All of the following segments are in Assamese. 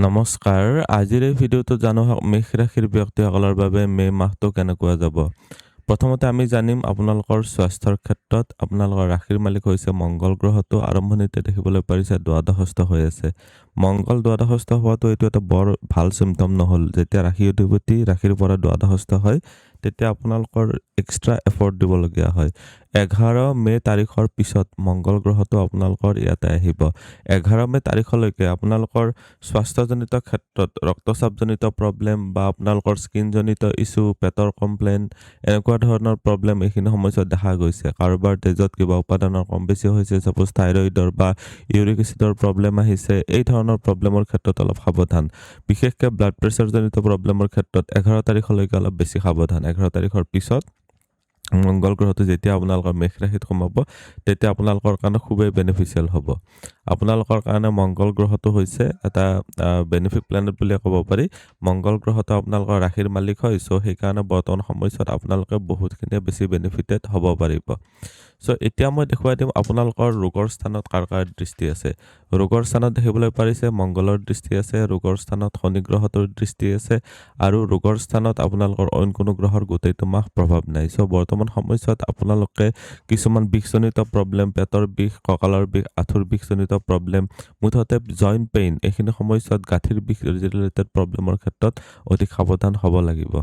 নমস্কাৰ। আজিৰ এই ভিডিঅ'টো জানো আহক মেষ ৰাশিৰ ব্যক্তিসকলৰ বাবে মে মাহটো কেনেকুৱা যাব। প্ৰথমতে আমি জানিম আপোনালোকৰ স্বাস্থ্যৰ ক্ষেত্ৰত আপোনালোকৰ ৰাশিৰ মালিক হৈছে মংগল গ্ৰহটো আৰম্ভণিতে দেখিবলৈ পাৰিছে দ্বাদশস্থ হৈ আছে। মংগল দ্বাদশস্থ হোৱাটো এইটো এটা বৰ ভাল চিম্পটম নহ'ল। যেতিয়া ৰাশি অধিপতি ৰাশিৰ পৰা দ্বাদশস্থ হয় তেতিয়া আপোনালোকৰ এক্সট্ৰা এফৰ্ট দিবলগীয়া হয়। 11 মে তাৰিখৰ পিছত মংগল গ্ৰহটো আপোনালোকৰ ইয়াতে আহিব। 11 মে তাৰিখলৈকে আপোনালোকৰ স্বাস্থ্যজনিত ক্ষেত্ৰত ৰক্তচাপজনিত প্ৰব্লেম বা আপোনালোকৰ স্কিনজনিত ইছ্যু, পেটৰ কমপ্লেইন এনেকুৱা ধৰণৰ প্ৰব্লেম এইখিনি সময়ছোৱাত দেখা গৈছে। কাৰোবাৰ তেজত কিবা উপাদানৰ কম বেছি হৈছে, ছাপ'জ থাইৰয়ডৰ বা ইউৰিক এচিডৰ প্ৰব্লেম আহিছে, এই ধৰণৰ প্ৰব্লেমৰ ক্ষেত্ৰত অলপ সাৱধান। বিশেষকৈ ব্লাড প্ৰেছাৰজনিত প্ৰব্লেমৰ ক্ষেত্ৰত 11 তাৰিখলৈকে অলপ বেছি সাৱধান। 11 তাৰিখৰ পিছত মংগল গ্ৰহটো যেতিয়া আপোনালোকৰ মেষ ৰাশিত সোমাব তেতিয়া আপোনালোকৰ কাৰণে খুবেই বেনিফিচিয়েল হ'ব। আপোনালোকৰ কাৰণে মংগল গ্ৰহটো হৈছে এটা বেনিফিক প্লেনেট বুলিয়ে ক'ব পাৰি। মংগল গ্ৰহটো আপোনালোকৰ ৰাশিৰ মালিক হয়। চ' সেইকাৰণে বৰ্তমান সময়ছোৱাত আপোনালোকে বহুতখিনিয়ে বেছি বেনিফিটেড হ'ব পাৰিব। চ' এতিয়া মই দেখুৱাই দিম আপোনালোকৰ ৰোগৰ স্থানত কাৰ কাৰ দৃষ্টি আছে। ৰোগৰ স্থানত দেখিবলৈ পাৰিছে মংগলৰ দৃষ্টি আছে, ৰোগৰ স্থানত শনি গ্ৰহটোৰ দৃষ্টি আছে আৰু ৰোগৰ স্থানত আপোনালোকৰ অইন কোনো গ্ৰহৰ গোটেইটো মাহ প্ৰভাৱ নাই। চ' বৰ্তমান সময়ছোৱাত আপোনালোকে কিছুমান বিষজনিত প্ৰব্লেম, পেটৰ বিষ, কঁকালৰ বিষ, আঁঠুৰ বিষজনিত প্ৰব্লেম, মুঠতে জইণ্ট পেইন এইখিনি সময়ছোৱাত গাঁঠিৰ বিষ ৰিলেটেড প্ৰব্লেমৰ ক্ষেত্ৰত অধিক সাৱধান হ'ব লাগিব।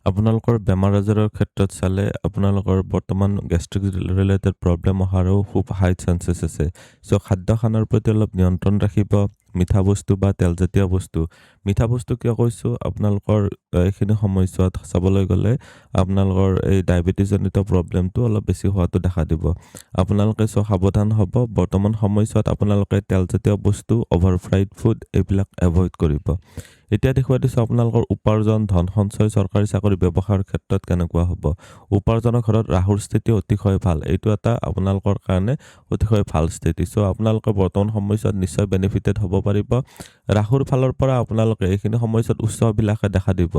আপোনালোকৰ বেমাৰ আজাৰৰ ক্ষেত্ৰত চালে আপোনালোকৰ বৰ্তমান গেষ্ট্ৰিক ৰিলেটেড প্ৰব্লেম অহাৰো খুব হাই চান্সেছ আছে। চ' খাদ্য খানাৰ প্ৰতি অলপ নিয়ন্ত্ৰণ ৰাখিব। মিঠা বস্তু বা তেলজাতীয় বস্তু, মিঠা বস্তু কিয় কৈছোঁ, আপোনালোকৰ এইখিনি সময়ছোৱাত চাবলৈ গ'লে আপোনালোকৰ এই ডায়েবেটিছজনিত প্ৰব্লেমটো অলপ বেছি হোৱাটো দেখা দিব। আপোনালোকে সাৱধান হ'ব। বৰ্তমান সময়ছোৱাত আপোনালোকে তেলজাতীয় বস্তু, অভাৰ ফ্ৰাইড ফুড এইবিলাক এভইড কৰিব। এতিয়া দেখুৱাই দিছোঁ আপোনালোকৰ উপাৰ্জন, ধন সঞ্চয়, চৰকাৰী চাকৰি, ব্যৱসায়ৰ ক্ষেত্ৰত কেনেকুৱা হ'ব। উপাৰ্জনৰ ঘৰত ৰাহুৰ স্থিতি অতিশয় ভাল। এইটো এটা আপোনালোকৰ কাৰণে অতিশয় ভাল স্থিতি। চ' আপোনালোকে বৰ্তমান সময়ছোৱাত নিশ্চয় বেনিফিটেড হ'ব পাৰিব। ৰাহুৰ ফালৰ পৰা আপোনালোকে এইখিনি সময়ছোৱাত উচ্চ অভিলাষে দেখা দিব।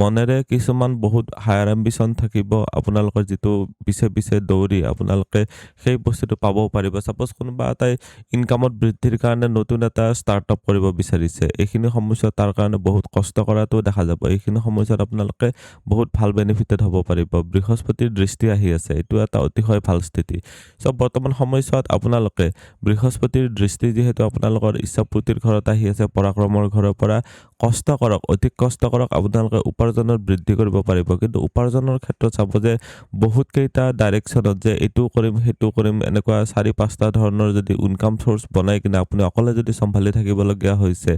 মনেৰে কিছুমান বহুত হায়াৰ এম্বিশ্যন থাকিব। আপোনালোকৰ যিটো পিছে পিছে দৌৰি আপোনালোকে সেই বস্তুটো পাবও পাৰিব। ছাপ'জ কোনোবা এটাই ইনকামত বৃদ্ধিৰ কাৰণে নতুন এটা ষ্টাৰ্টআপ কৰিব বিচাৰিছে। এইখিনি সময়ছোৱাত তাৰ কাৰণে বহুত কষ্ট কৰাটোও দেখা যাব। এইখিনি সময়ছোৱাত আপোনালোকে বহুত ভাল বেনিফিটেড হ'ব পাৰিব। বৃহস্পতিৰ দৃষ্টি আহি আছে, এইটো এটা অতিশয় ভাল স্থিতি। চ' বৰ্তমান সময়ছোৱাত আপোনালোকে বৃহস্পতিৰ দৃষ্টি যিহেতু আপোনালোকৰ ইচ্ছাপূৰ্তিৰ ঘৰত আহি আছে, পৰাক্ৰমৰ ঘৰৰ পৰা কষ্ট কৰক, অধিক কষ্ট কৰক, আপোনালোকে উপাৰ্জনত বৃদ্ধি কৰিব পাৰিব। কিন্তু উপাৰ্জনৰ ক্ষেত্ৰত চাব যে বহুত কেইটা ডাইৰেকশ্যনত যে এইটো কৰিম সেইটো কৰিম এনেকুৱা 4-5টা ধৰণৰ যদি ইনকাম চ'ৰ্চ বনাই কিনে আপুনি অকলে যদি চম্ভালি থাকিবলগীয়া হৈছে,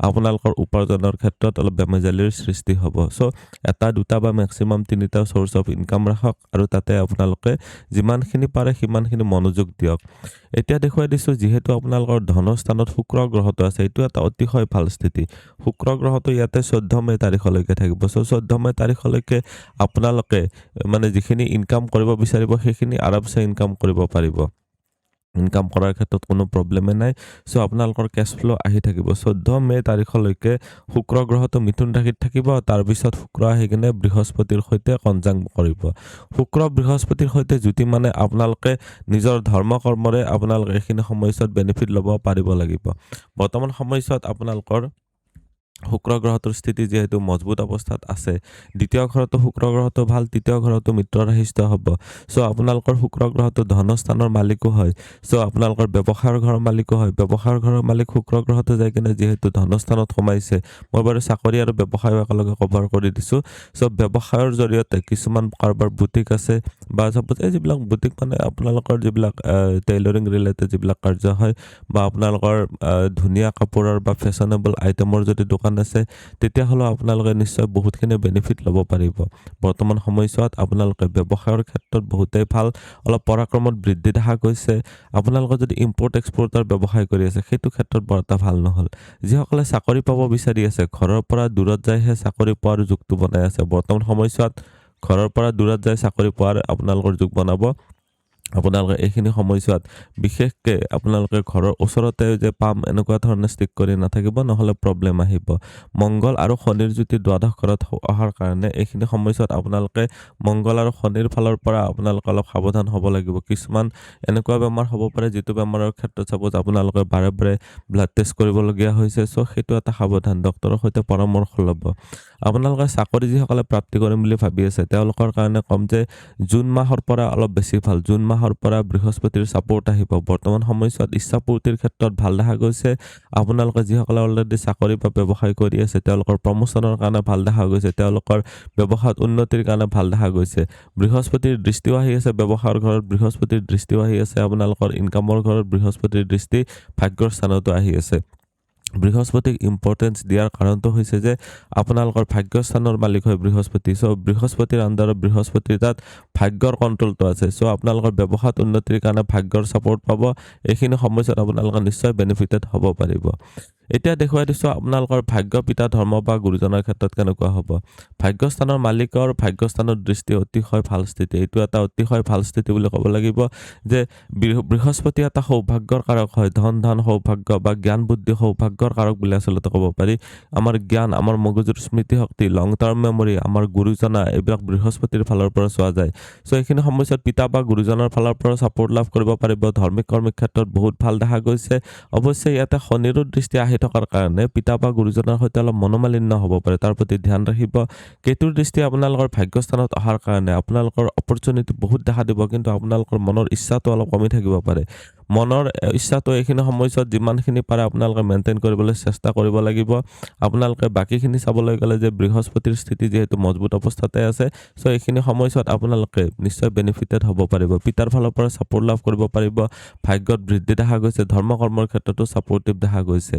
আপোনালোকৰ উপাৰ্জনৰ ক্ষেত্ৰত অলপ বেমেজালিৰ সৃষ্টি হ'ব। চ' 1-2 বা মেক্সিমাম 3টা চ'ৰ্চ অফ ইনকাম ৰাখক আৰু তাতে আপোনালোকে যিমানখিনি পাৰে সিমানখিনি মনোযোগ দিয়ক। এতিয়া দেখুৱাই দিছোঁ যিহেতু আপোনালোকৰ ধনস্থানত শুক্ৰ গ্ৰহটো আছে, এইটো এটা অতিশয় ভাল স্থিতি। শুক্ৰ গ্ৰহটো ইয়াতে 14 মে তাৰিখলৈকে থাকিব। চ' 14 মে তাৰিখলৈকে আপোনালোকে মানে যিখিনি ইনকাম কৰিব বিচাৰিব সেইখিনি আৰামছে ইনকাম কৰিব পাৰিব। ইনকাম কৰাৰ ক্ষেত্ৰত কোনো প্ৰব্লেমে নাই। চ' আপোনালোকৰ কেছ ফ্ল' আহি থাকিব। 14 মে তাৰিখলৈকে শুক্ৰ গ্ৰহটো মিথুন ৰাশিত থাকিব। তাৰপিছত শুক্ৰ আহি কিনে বৃহস্পতিৰ সৈতে কনজাংক্ট কৰিব। শুক্ৰ বৃহস্পতিৰ সৈতে যুতি মানে আপোনালোকে নিজৰ ধৰ্ম কৰ্মৰে আপোনালোকে এইখিনি সময়ছোৱাত বেনিফিট ল'ব পাৰিব লাগিব। বৰ্তমান সময়ছোৱাত আপোনালোকৰ শুক্ৰ গ্ৰহটোৰ স্থিতি যিহেতু মজবুত অৱস্থাত আছে, দ্বিতীয় ঘৰতো শুক্ৰ গ্ৰহটো ভাল, তৃতীয় ঘৰতো মিত্ৰ ৰাশিস্থ হ'ব। চ' আপোনালোকৰ শুক্ৰ গ্ৰহটো ধনস্থানৰ মালিকো হয়। চ' আপোনালোকৰ ব্যৱসায়ৰ ঘৰৰ মালিকো হয়। ব্যৱসায়ৰ ঘৰৰ মালিক শুক্ৰ গ্ৰহটো যাই কিনে যিহেতু ধনস্থানত সোমাইছে, মই বাৰু চাকৰি আৰু ব্যৱসায় একেলগে কভাৰ কৰি দিছোঁ। চ' ব্যৱসায়ৰ জৰিয়তে কিছুমান কাৰোবাৰ বুটিক আছে বা চাপ'জ এই যিবিলাক বুটিক মানে আপোনালোকৰ যিবিলাক টেইলৰিং ৰিলেটেড যিবিলাক কাৰ্য হয় বা আপোনালোকৰ ধুনীয়া কাপোৰৰ বা ফেশ্বনেবল আইটেমৰ যদি দোকান আছে, তেতিয়াহ'লে আপোনালোকে নিশ্চয় বহুতখিনি বেনিফিট ল'ব পাৰিব। বৰ্তমান সময়ছোৱাত আপোনালোকে ব্যৱসায়ৰ ক্ষেত্ৰত বহুতেই ভাল, অলপ পৰাক্ৰমত বৃদ্ধি দেখা গৈছে। আপোনালোকে যদি ইম্পৰ্ট এক্সপৰ্টৰ ব্যৱসায় কৰি আছে সেইটো ক্ষেত্ৰত বৰ এটা ভাল নহ'ল। যিসকলে চাকৰি পাব বিচাৰি আছে, ঘৰৰ পৰা দূৰত যাইহে চাকৰি পোৱাৰ যুগটো বনাই আছে। বৰ্তমান সময়ছোৱাত ঘৰৰ পৰা দূৰত যাই চাকৰি পোৱাৰ আপোনালোকৰ যুগ বনাব। আপোনালোকে এইখিনি সময়ছোৱাত বিশেষকৈ আপোনালোকে ঘৰৰ ওচৰতে যে পাম এনেকুৱা ধৰণে ষ্টিক কৰি নাথাকিব, নহ'লে প্ৰব্লেম আহিব। মংগল আৰু শনিৰ যুতি দ্বাদশ ঘৰত অহাৰ কাৰণে এইখিনি সময়ছোৱাত আপোনালোকে মংগল আৰু শনিৰ ফালৰ পৰা আপোনালোকে অলপ সাৱধান হ'ব লাগিব। কিছুমান এনেকুৱা বেমাৰ হ'ব পাৰে যিটো বেমাৰৰ ক্ষেত্ৰত চাপ'জ আপোনালোকে বাৰে বাৰে ব্লাড টেষ্ট কৰিবলগীয়া হৈছে, চ' সেইটো এটা সাৱধান, ডক্তৰৰ সৈতে পৰামৰ্শ ল'ব। আপোনালোকে চাকৰি যিসকলে প্ৰাপ্তি কৰিম বুলি ভাবি আছে তেওঁলোকৰ কাৰণে ক'ম যে জুন মাহৰ পৰা অলপ বেছি ভাল। জুন মাহৰ পৰা বৃহস্পতিৰ ছাপোৰ্ট আহিব। বৰ্তমান সময়ছোৱাত ইচ্ছাপূৰ্তিৰ ক্ষেত্ৰত ভাল দেখা গৈছে। আপোনালোকে যিসকলে অলৰেডি চাকৰি বা ব্যৱসায় কৰি আছে তেওঁলোকৰ প্ৰমোচনৰ কাৰণে ভাল দেখা গৈছে। তেওঁলোকৰ ব্যৱসায়ত উন্নতিৰ কাৰণে ভাল দেখা গৈছে। বৃহস্পতিৰ দৃষ্টিও আহি আছে ব্যৱসায়ৰ ঘৰত, বৃহস্পতিৰ দৃষ্টিও আহি আছে আপোনালোকৰ ইনকামৰ ঘৰত, বৃহস্পতিৰ দৃষ্টি ভাগ্যৰ স্থানতো আহি আছে। বৃহস্পতিক ইম্পৰ্টেঞ্চ দিয়াৰ কাৰণটো হৈছে যে আপোনালোকৰ ভাগ্যস্থানৰ মালিক হয় বৃহস্পতি। চ' বৃহস্পতিৰ আণ্ডাৰত বৃহস্পতিৰ তাত ভাগ্যৰ কণ্ট্ৰলটো আছে। চ' আপোনালোকৰ ব্যৱসায়ত উন্নতিৰ কাৰণে ভাগ্যৰ ছাপোৰ্ট পাব। এইখিনি সময়ছোৱাত আপোনালোকে নিশ্চয় বেনিফিটেড হ'ব পাৰিব। এতিয়া দেখুৱাই দিছোঁ আপোনালোকৰ ভাগ্য পিতা ধৰ্ম বা গুৰুজনৰ ক্ষেত্ৰত কেনেকুৱা হ'ব। ভাগ্যস্থানৰ মালিকৰ ভাগ্যস্থানৰ দৃষ্টি অতিশয় ভাল স্থিতি। এইটো এটা অতিশয় ভাল স্থিতি বুলি ক'ব লাগিব যে বৃহস্পতি এটা সৌভাগ্যৰ কাৰক হয়। ধন ধান সৌভাগ্য বা জ্ঞান বুদ্ধি সৌভাগ্যৰ কাৰক বুলি আচলতে ক'ব পাৰি। আমাৰ জ্ঞান, আমাৰ মগজুৰ স্মৃতিশক্তি, লং টাৰ্ম মেমৰি, আমাৰ গুৰুজনা এইবিলাক বৃহস্পতিৰ ফালৰ পৰা চোৱা যায়। চ' এইখিনি সময়ছোৱাত পিতা বা গুৰুজনৰ ফালৰ পৰা ছাপোৰ্ট লাভ কৰিব পাৰিব। ধাৰ্মিক কৰ্মিক ক্ষেত্ৰত বহুত ভাল দেখা গৈছে। অৱশ্যে ইয়াতে শনিৰো দৃষ্টি আহি থকাৰ কাৰণে পিতা বা গুৰুজনৰ সৈতে অলপ মনোমালিন্য হ'ব পাৰে, তাৰ প্ৰতি ধ্যান ৰাখিব। কেতুৰ দৃষ্টি আপোনালোকৰ ভাগ্যস্থানত অহাৰ কাৰণে আপোনালোকৰ অপৰচুনিটি বহুত দেখা দিব, কিন্তু আপোনালোকৰ মনৰ ইচ্ছাটো অলপ কমি থাকিব পাৰে। মনৰ ইচ্ছাটো এইখিনি সময়ছোৱাত যিমানখিনি পাৰে আপোনালোকে মেইনটেইন কৰিবলৈ চেষ্টা কৰিব লাগিব। আপোনালোকে বাকীখিনি চাবলৈ গ'লে যে বৃহস্পতিৰ স্থিতি যিহেতু মজবুত অৱস্থাতে আছে, চ' এইখিনি সময়ছোৱাত আপোনালোকে নিশ্চয় বেনিফিটেড হ'ব পাৰিব। পিতাৰ ফালৰ পৰা ছাপোৰ্ট লাভ কৰিব পাৰিব। ভাগ্যত বৃদ্ধি দেখা গৈছে। ধৰ্ম কৰ্মৰ ক্ষেত্ৰতো ছাপোৰ্টিভ দেখা গৈছে।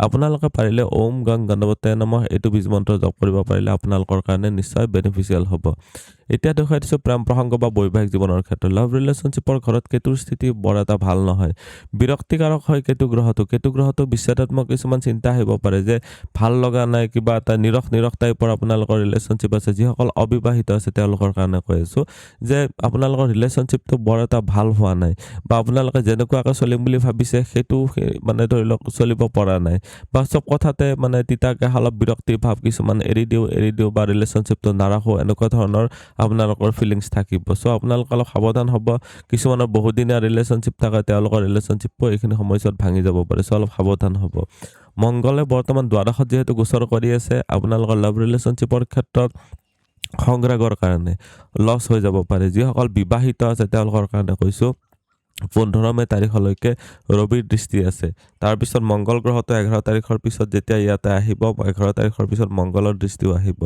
আপোনালোকে পাৰিলে ওম গং গণপতয়ে নমঃ এইটো বীজ মন্ত্ৰ জপ কৰিব পাৰিলে আপোনালোকৰ কাৰণে নিশ্চয় বেনিফিচিয়েল হ'ব। এতিয়া দেখুৱাই দিছোঁ প্ৰেম প্ৰসংগ বা বৈবাহিক জীৱনৰ ক্ষেত্ৰত। লাভ ৰিলেশ্যনশ্বিপৰ ঘৰত কেতুৰ স্থিতি বৰ এটা ভাল নহয়। বিৰক্তিকাৰক হয় কেতু গ্ৰহটো। কেতু গ্ৰহটো বিচ্ছেদাত্মক কিছুমান চিন্তা আহিব পাৰে যে ভাল লগা নাই, কিবা এটা নিৰস টাইপৰ আপোনালোকৰ ৰিলেশ্যনশ্বিপ আছে। যিসকল অবিবাহিত আছে তেওঁলোকৰ কাৰণে কৈ আছোঁ যে আপোনালোকৰ ৰিলেশ্যনশ্বিপটো বৰ এটা ভাল হোৱা নাই, বা আপোনালোকে যেনেকুৱাকৈ চলিম বুলি ভাবিছে সেইটো মানে ধৰি লওক চলিব পৰা নাই, বা চব কথাতে মানে তিতাকে অলপ বিৰক্তি ভাৱ, কিছুমান এৰি দিওঁ বা ৰিলেশ্যনশ্বিপটো নাৰাখোঁ, এনেকুৱা ধৰণৰ আপোনালোকৰ ফিলিংছ থাকিব। চ' আপোনালোকে অলপ সাৱধান হ'ব। কিছুমানৰ বহুদিনীয়া ৰিলেশ্যনশ্বিপ থাকে, তেওঁলোকৰ ৰিলেশ্যনশ্বিপো এইখিনি সময়ছোৱাত ভাঙি যাব পাৰে। চ' অলপ সাৱধান হ'ব। মংগলে বৰ্তমান দ্বাদশত যিহেতু গোচৰ কৰি আছে, আপোনালোকৰ লাভ ৰিলেশ্যনশ্বিপৰ ক্ষেত্ৰত সংগ্ৰাগৰ কাৰণে লছ হৈ যাব পাৰে। যিসকল বিবাহিত আছে তেওঁলোকৰ কাৰণে কৈছোঁ 15 মে তাৰিখলৈকে ৰবিৰ দৃষ্টি আছে। তাৰপিছত মংগল গ্ৰহটো 11 তাৰিখৰ পিছত যেতিয়া ইয়াতে আহিব, 11 তাৰিখৰ পিছত মংগলৰ দৃষ্টিও আহিব।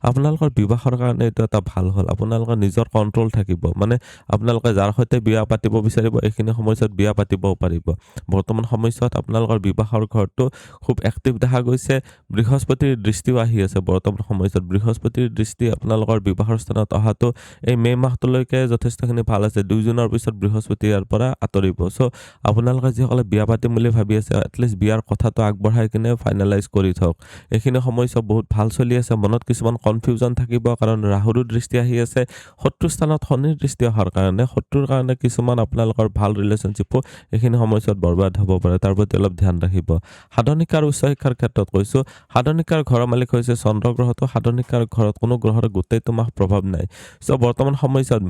আপোনালোকৰ বিবাহৰ কাৰণে এইটো এটা ভাল হ'ল। আপোনালোকৰ নিজৰ কণ্ট্ৰল থাকিব। মানে আপোনালোকে যাৰ সৈতে বিয়া পাতিব বিচাৰিব এইখিনি সময়ছোৱাত বিয়া পাতিবও পাৰিব। বৰ্তমান সময়ছোৱাত আপোনালোকৰ বিবাহৰ ঘৰটো খুব এক্টিভ দেখা গৈছে। বৃহস্পতিৰ দৃষ্টিও আহি আছে। বৰ্তমান সময়ছোৱাত বৃহস্পতিৰ দৃষ্টি আপোনালোকৰ বিবাহৰ স্থানত অহাটো এই মে' মাহটোলৈকে যথেষ্টখিনি ভাল আছে। 2 জুনৰ পিছত বৃহস্পতি ইয়াৰ পৰা আঁতৰিব। চ' আপোনালোকে যিসকলে বিয়া পাতিম বুলি ভাবি আছে এটলিষ্ট বিয়াৰ কথাটো আগবঢ়াই কিনে ফাইনেলাইজ কৰি থওক। এইখিনি সময়ছোৱা বহুত ভাল চলি আছে। মনত কিছুমান কনফিউজন থাকিব কাৰণ ৰাহুৰো দৃষ্টি আহি আছে। শত্ৰু স্থানত শনিৰ দৃষ্টি অহাৰ কাৰণে শত্ৰুৰ কাৰণে কিছুমান আপোনালোকৰ ভাল ৰিলেশ্যনশ্বিপো এইখিনি সময়ছোৱাত বৰবাদ হ'ব পাৰে, তাৰ প্ৰতি অলপ ধ্যান ৰাখিব। সাধনিকা আৰু উচ্চ শিক্ষাৰ ক্ষেত্ৰত কৈছোঁ, সাধনিকাৰ ঘৰৰ মালিক হৈছে চন্দ্ৰ গ্ৰহটো। সাধনিকাৰ ঘৰত কোনো গ্ৰহৰ গোটেইটো মাহ প্ৰভাৱ নাই। চ' বৰ্তমান সময়ছোৱাত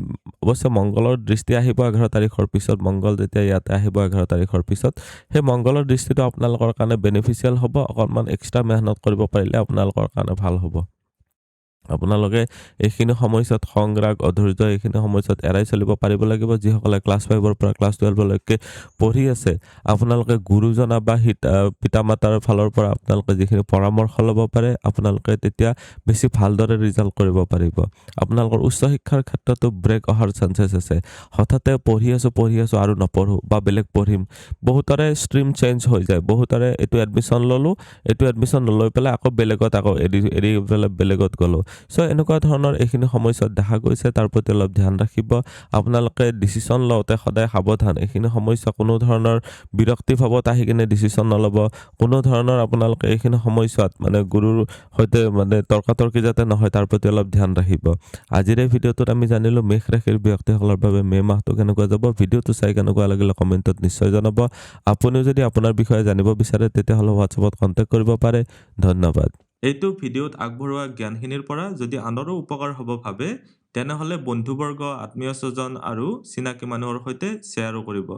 অৱশ্যে মংগলৰ দৃষ্টি আহিব 11 তাৰিখৰ পিছত। মংগল যেতিয়া ইয়াতে আহিব 11 তাৰিখৰ পিছত, সেই মংগলৰ দৃষ্টিটো আপোনালোকৰ কাৰণে বেনিফিচিয়েল হ'ব। অকণমান এক্সট্ৰা মেহনত কৰিব পাৰিলে আপোনালোকৰ কাৰণে ভাল হ'ব। আপোনালোকে এইখিনি সময়ছোৱাত সংগ্ৰাগ, অধৈৰ্য এইখিনি সময়ছোৱাত এৰাই চলিব পাৰিব লাগিব। যিসকলে ক্লাছ 5ৰ পৰা ক্লাছ 12লৈকে পঢ়ি আছে, আপোনালোকে গুৰুজনা বা পিতা মাতাৰ ফালৰ পৰা আপোনালোকে যিখিনি পৰামৰ্শ ল'ব পাৰে, আপোনালোকে তেতিয়া বেছি ভালদৰে ৰিজাল্ট কৰিব পাৰিব। আপোনালোকৰ উচ্চ শিক্ষাৰ ক্ষেত্ৰতো ব্ৰেক অহাৰ চান্সেছ আছে। হঠাতে পঢ়ি আছোঁ আৰু নপঢ়োঁ বা বেলেগ পঢ়িম। বহুতৰে ষ্ট্ৰীম চেঞ্জ হৈ যায়। বহুতৰে এইটো এডমিশ্যন ল'লোঁ, এইটো এডমিশ্যন নলৈ পেলাই আকৌ বেলেগত এৰি পেলাই বেলেগত গ'লোঁ। সো এনেকুৱা ধৰণৰ এইখিনি সমস্যাত দেখা গৈছে তাৰ প্ৰতি অলপ ধ্যান ৰাখিব আপোনালোকে ডিসিশন লওঁতে সদায় সাৱধান এইখিনি সমস্যা কোনো ধৰণৰ বিৰক্তি ভাৱত আহি কিনে ডিসিশন নল'ব কোনো ধৰণৰ আপোনালোকে এইখিনি সমস্যাত মানে গুৰুৰ সৈতে মানে তৰ্কাতৰ্কি যাতে নহয় তাৰ প্ৰতি অলপ ধ্যান ৰাখিব আজিৰ এই ভিডিঅ'টোত আমি জানিলো মেষ ৰাশিৰ ব্যক্তিসকলৰ বাবে মে মাহটো কেনেকুৱা যাব ভিডিঅ'টো চাই কেনেকুৱা লাগিলে কমেন্টত নিশ্চয় জনাব আপুনিও যদি আপোনাৰ বিষয়ে জানিব বিচাৰে তেতিয়াহ'লে হোৱাটছএপত কন্টেক্ট কৰিব পাৰে ধন্যবাদ এইটো ভিডিঅ'ত আগবঢ়োৱা জ্ঞানখিনিৰ পৰা যদি আনৰো উপকাৰ হ'ব ভাবে তেনেহ'লে বন্ধুবৰ্গ আত্মীয় স্বজন আৰু চিনাকি মানুহৰ সৈতে শ্বেয়াৰো কৰিব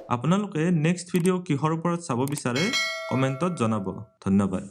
আপোনালোকে নেক্সট ভিডিঅ' কিহৰ ওপৰত চাব বিচাৰে কমেন্টত জনাব ধন্যবাদ